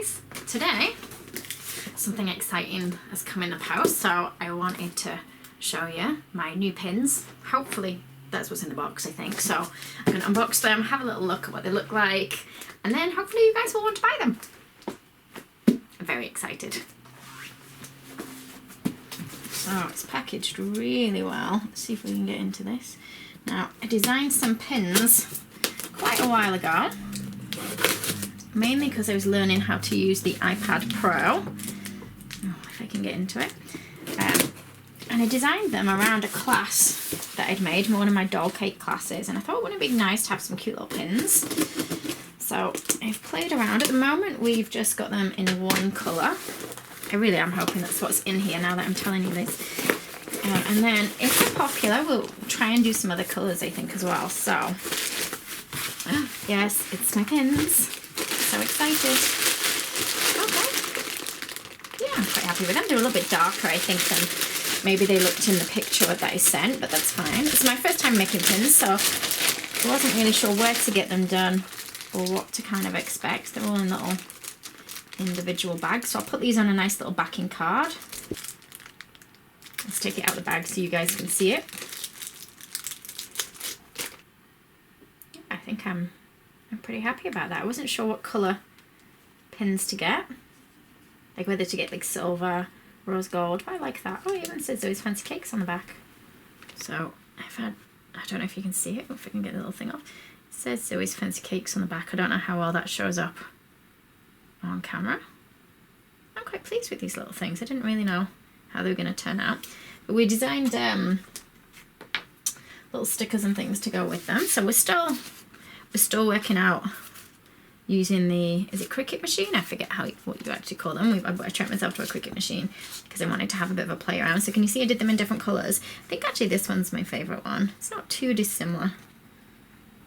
guys, today something exciting has come in the post, so I wanted to show you my new pins. Hopefully that's what's in the box, I think. So I'm going to unbox them, have a little look at what they look like, and then hopefully you guys will want to buy them. I'm very excited. So it's packaged really well. Let's see if we can get into this. Now, I designed some pins quite a while ago, mainly because I was learning how to use the iPad Pro. Oh, if I can get into it. And I designed them around a class that I'd made, one of my doll cake classes, and I thought wouldn't it be nice to have some cute little pins. So I've played around. At the moment we've just got them in one colour. I really am hoping that's what's in here now that I'm telling you this. And then if they're popular, we'll try and do some other colours, I think, as well. So, yes, it's my pins. So excited. Okay. Yeah, I'm quite happy with them. They're a little bit darker, I think, than maybe they looked in the picture that I sent, but that's fine. It's my first time making pins, so I wasn't really sure where to get them done or what to kind of expect. They're all in little individual bags, so I'll put these on a nice little backing card. Let's take it out of the bag so you guys can see it. I think I'm pretty happy about that. I wasn't sure what colour pins to get, like whether to get like silver, rose gold, but I like that. Oh, it even says Zoes Fancy Cakes on the back. So I've had, I don't know if you can see it, if I can get the little thing off. It says Zoes Fancy Cakes on the back. I don't know how well that shows up on camera. I'm quite pleased with these little things. I didn't really know how they were going to turn out, but we designed little stickers and things to go with them. So we're still working out using the, is it Cricut machine? I forget what you actually call them. I treated myself to a Cricut machine because I wanted to have a bit of a play around. So can you see I did them in different colours? I think actually this one's my favourite one. It's not too dissimilar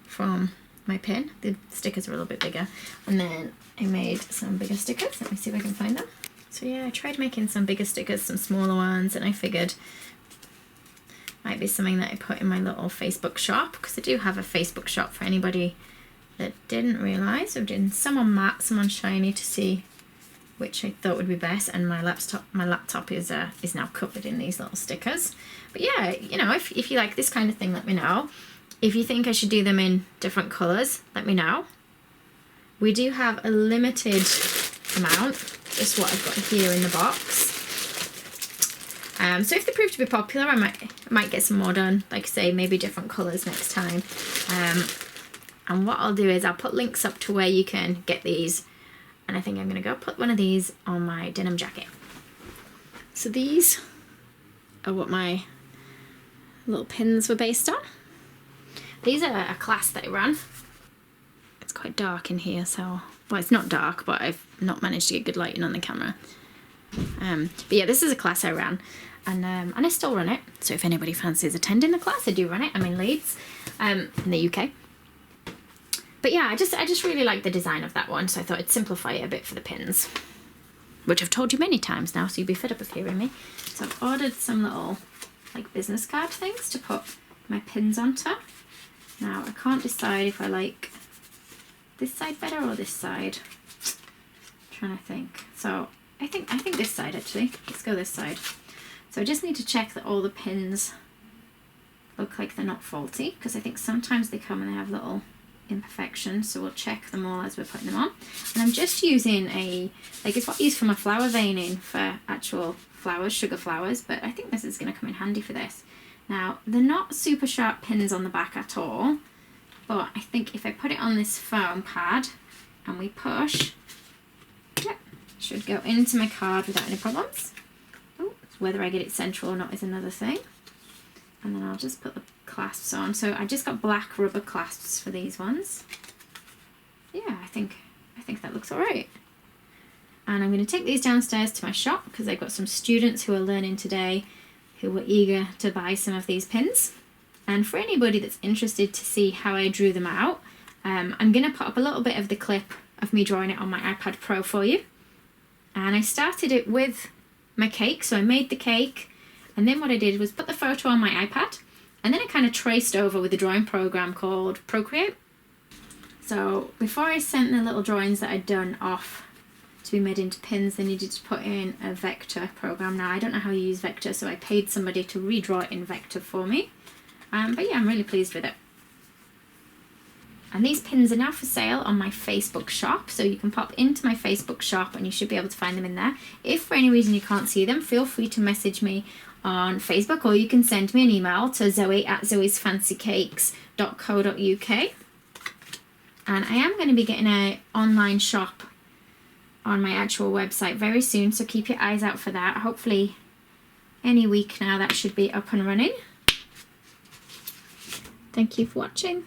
from my pin. The stickers are a little bit bigger. And then I made some bigger stickers. Let me see if I can find them. So yeah, I tried making some bigger stickers, some smaller ones, and I figured might be something that I put in my little Facebook shop, because I do have a Facebook shop for anybody that didn't realise. I've done some on matte, some on shiny to see which I thought would be best, and my laptop is now covered in these little stickers. But yeah, you know, if you like this kind of thing, let me know. If you think I should do them in different colours, let me know. We do have a limited amount, just what I've got here in the box. So if they prove to be popular, I might get some more done, like I say, maybe different colours next time. And what I'll do is I'll put links up to where you can get these, and I think I'm going to go put one of these on my denim jacket. So these are what my little pins were based on. These are a class that I ran. It's quite dark in here, so, well, it's not dark, but I've not managed to get good lighting on the camera. But yeah, this is a class I ran, and I still run it. So if anybody fancies attending the class, I do run it. I'm in Leeds, in the UK. But yeah, I just really like the design of that one, so I thought I'd simplify it a bit for the pins, which I've told you many times now, so you'll be fed up of hearing me. So I've ordered some little like business card things to put my pins onto. Now I can't decide if I like this side better or this side. I'm trying to think. So I think this side actually. Let's go this side. So I just need to check that all the pins look like they're not faulty, because I think sometimes they come and they have little imperfections, so we'll check them all as we're putting them on. And I'm just using it's what I use for my flower veining for actual flowers, sugar flowers, but I think this is going to come in handy for this. Now, they're not super sharp pins on the back at all, but I think if I put it on this foam pad and we push, yep, should go into my card without any problems. Oh, whether I get it central or not is another thing. And then I'll just put the clasps on. So I just got black rubber clasps for these ones. Yeah, I think that looks alright. And I'm going to take these downstairs to my shop, because I've got some students who are learning today who were eager to buy some of these pins. And for anybody that's interested to see how I drew them out, I'm going to put up a little bit of the clip of me drawing it on my iPad Pro for you. And I started it with my cake, so I made the cake, and then what I did was put the photo on my iPad, and then I kind of traced over with a drawing program called Procreate. So before I sent the little drawings that I'd done off to be made into pins, they needed to put in a vector program. Now I don't know how you use vector, so I paid somebody to redraw it in vector for me. But yeah, I'm really pleased with it. And these pins are now for sale on my Facebook shop, so you can pop into my Facebook shop and you should be able to find them in there. If for any reason you can't see them, feel free to message me on Facebook, or you can send me an email to zoe@zoesfancycakes.co.uk. And I am going to be getting an online shop on my actual website very soon, so keep your eyes out for that. Hopefully any week now that should be up and running. Thank you for watching.